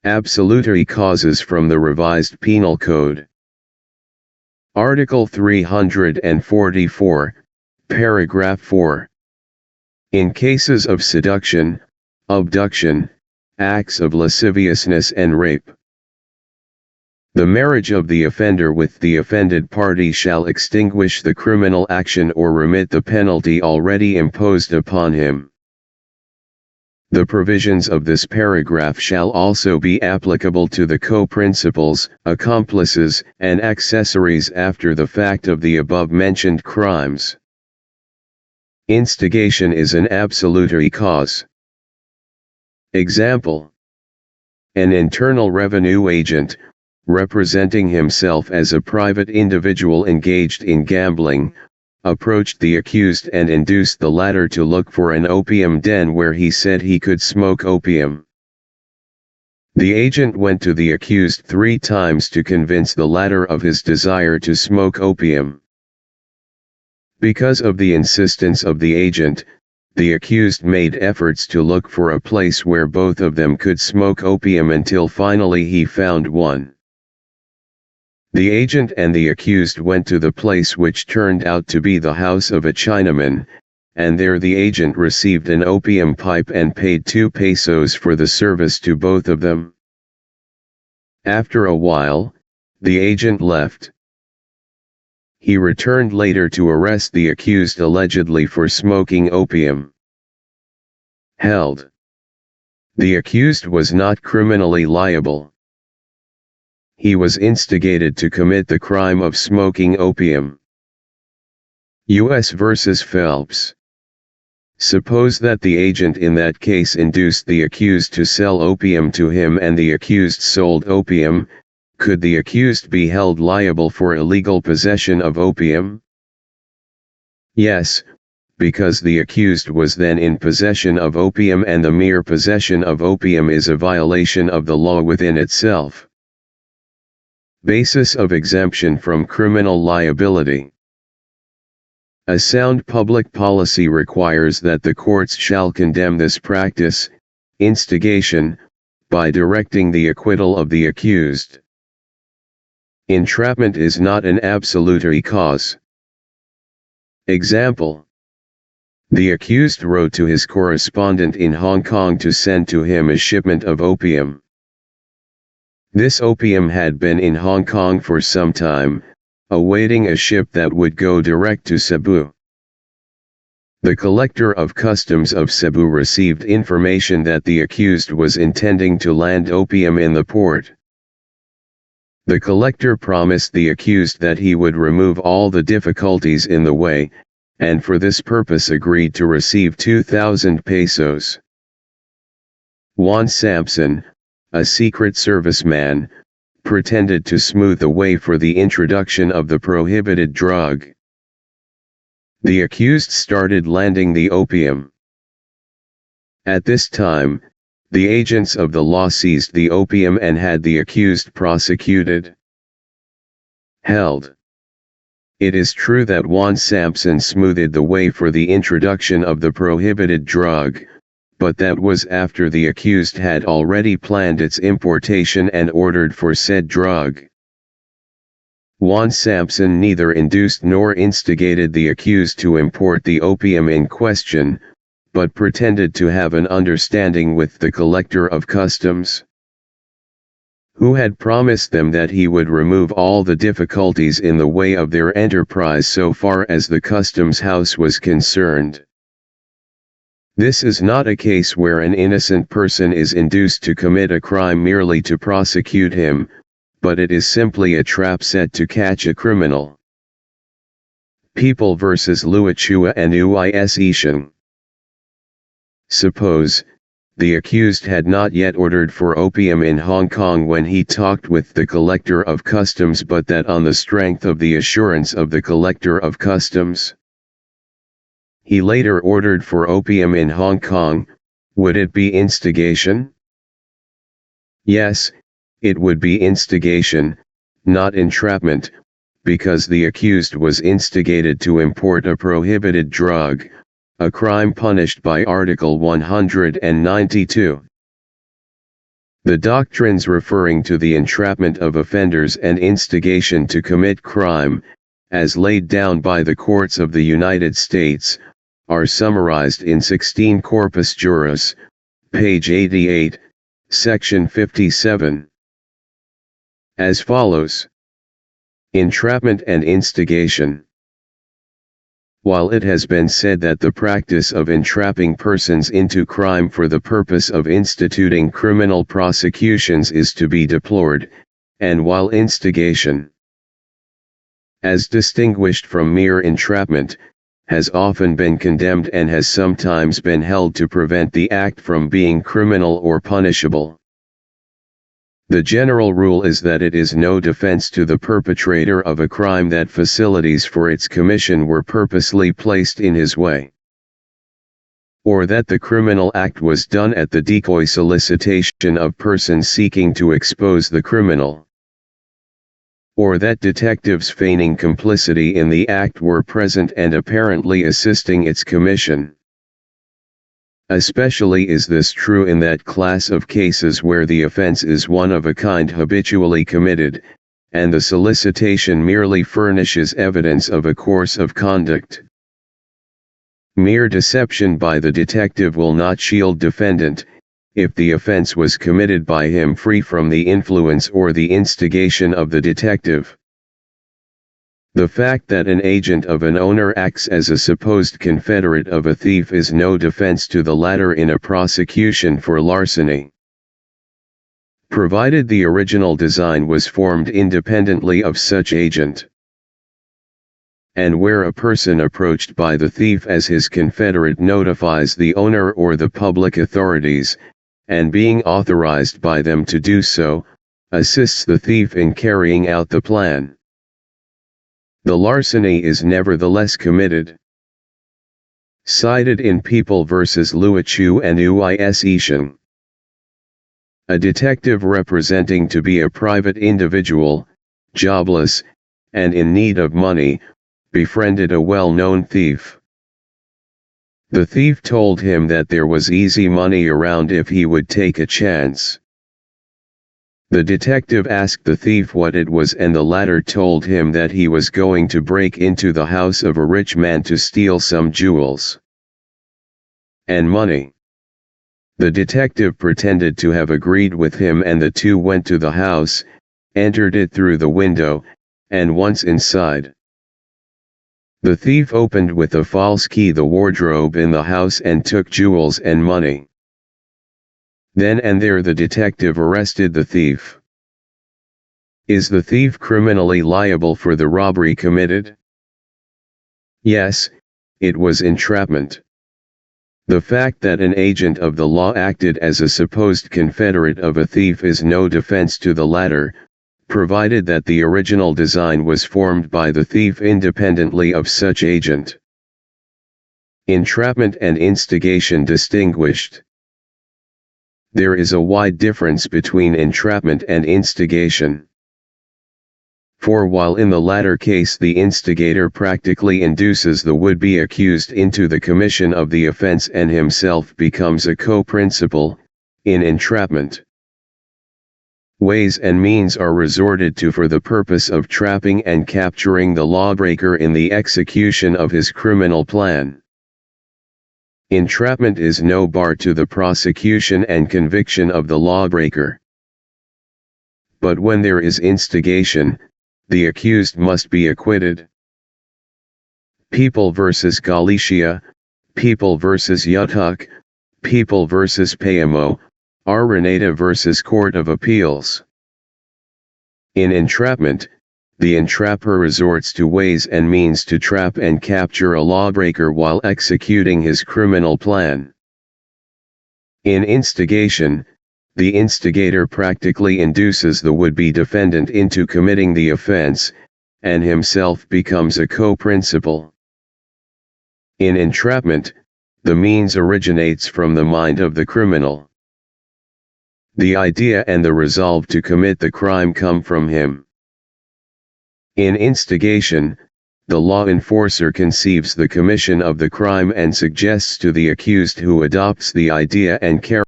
Absolutory Causes from the Revised Penal Code. Article 344, Paragraph 4. In cases of seduction, abduction, acts of lasciviousness and rape, the marriage of the offender with the offended party shall extinguish the criminal action or remit the penalty already imposed upon him. The provisions of this paragraph shall also be applicable to the co-principals, accomplices, and accessories after the fact of the above-mentioned crimes. Instigation is an absolutory cause. Example: an Internal Revenue agent, representing himself as a private individual engaged in gambling, approached the accused and induced the latter to look for an opium den where he said he could smoke opium. The agent went to the accused 3 times to convince the latter of his desire to smoke opium. Because of the insistence of the agent, the accused made efforts to look for a place where both of them could smoke opium until finally he found one. The agent and the accused went to the place, which turned out to be the house of a Chinaman, and there the agent received an opium pipe and paid 2 pesos for the service to both of them. After a while, the agent left. He returned later to arrest the accused allegedly for smoking opium. Held. The accused was not criminally liable. He was instigated to commit the crime of smoking opium. U.S. v. Phelps. Suppose that the agent in that case induced the accused to sell opium to him and the accused sold opium. Could the accused be held liable for illegal possession of opium? Yes, because the accused was then in possession of opium, and the mere possession of opium is a violation of the law within itself. Basis of exemption from criminal liability. A sound public policy requires that the courts shall condemn this practice, instigation, by directing the acquittal of the accused. Entrapment is not an absolutory cause. Example: the accused wrote to his correspondent in Hong Kong to send to him a shipment of opium. This opium had been in Hong Kong for some time, awaiting a ship that would go direct to Cebu. The collector of customs of Cebu received information that the accused was intending to land opium in the port. The collector promised the accused that he would remove all the difficulties in the way, and for this purpose agreed to receive 2,000 pesos. Juan Sampson, a Secret Service man, pretended to smooth the way for the introduction of the prohibited drug. The accused started landing the opium. At this time, the agents of the law seized the opium and had the accused prosecuted. Held. It is true that Juan Sampson smoothed the way for the introduction of the prohibited drug, but that was after the accused had already planned its importation and ordered for said drug. Juan Sampson neither induced nor instigated the accused to import the opium in question, but pretended to have an understanding with the collector of customs, who had promised them that he would remove all the difficulties in the way of their enterprise so far as the customs house was concerned. This is not a case where an innocent person is induced to commit a crime merely to prosecute him, but it is simply a trap set to catch a criminal. People v. Luachua and Instigation. Suppose, the accused had not yet ordered for opium in Hong Kong when he talked with the collector of customs, but that on the strength of the assurance of the collector of customs, he later ordered for opium in Hong Kong. Would it be instigation? Yes, it would be instigation, not entrapment, because the accused was instigated to import a prohibited drug, a crime punished by Article 192. The doctrines referring to the entrapment of offenders and instigation to commit crime, as laid down by the courts of the United States, are summarized in 16 Corpus Juris, page 88, section 57. As follows. Entrapment and instigation. While it has been said that the practice of entrapping persons into crime for the purpose of instituting criminal prosecutions is to be deplored, and while instigation, as distinguished from mere entrapment, has often been condemned and has sometimes been held to prevent the act from being criminal or punishable, the general rule is that it is no defense to the perpetrator of a crime that facilities for its commission were purposely placed in his way, or that the criminal act was done at the decoy solicitation of persons seeking to expose the criminal, or that detectives feigning complicity in the act were present and apparently assisting its commission. Especially is this true in that class of cases where the offense is one of a kind habitually committed, and the solicitation merely furnishes evidence of a course of conduct. Mere deception by the detective will not shield defendant, if the offense was committed by him free from the influence or the instigation of the detective. The fact that an agent of an owner acts as a supposed confederate of a thief is no defense to the latter in a prosecution for larceny, provided the original design was formed independently of such agent. And where a person approached by the thief as his confederate notifies the owner or the public authorities, and being authorized by them to do so, assists the thief in carrying out the plan, the larceny is nevertheless committed. Cited in People v. Luichu and Uisetian. A detective representing to be a private individual, jobless, and in need of money, befriended a well-known thief. The thief told him that there was easy money around if he would take a chance. The detective asked the thief what it was, and the latter told him that he was going to break into the house of a rich man to steal some jewels and money. The detective pretended to have agreed with him, and the two went to the house, entered it through the window, and once inside, the thief opened with a false key the wardrobe in the house and took jewels and money. Then and there the detective arrested the thief. Is the thief criminally liable for the robbery committed? Yes, it was entrapment. The fact that an agent of the law acted as a supposed confederate of a thief is no defense to the latter, provided that the original design was formed by the thief independently of such agent. Entrapment and instigation distinguished. There is a wide difference between entrapment and instigation. For while in the latter case the instigator practically induces the would-be accused into the commission of the offense and himself becomes a co-principal, in entrapment, ways and means are resorted to for the purpose of trapping and capturing the lawbreaker in the execution of his criminal plan. Entrapment is no bar to the prosecution and conviction of the lawbreaker. But when there is instigation, the accused must be acquitted. People v. Galicia, People v. Yutuk, People v. Payamo, Araneta v. Court of Appeals. In entrapment, the entrapper resorts to ways and means to trap and capture a lawbreaker while executing his criminal plan. In instigation, the instigator practically induces the would-be defendant into committing the offense, and himself becomes a co-principal. In entrapment, the means originates from the mind of the criminal. The idea and the resolve to commit the crime come from him. In instigation, the law enforcer conceives the commission of the crime and suggests to the accused, who adopts the idea and carries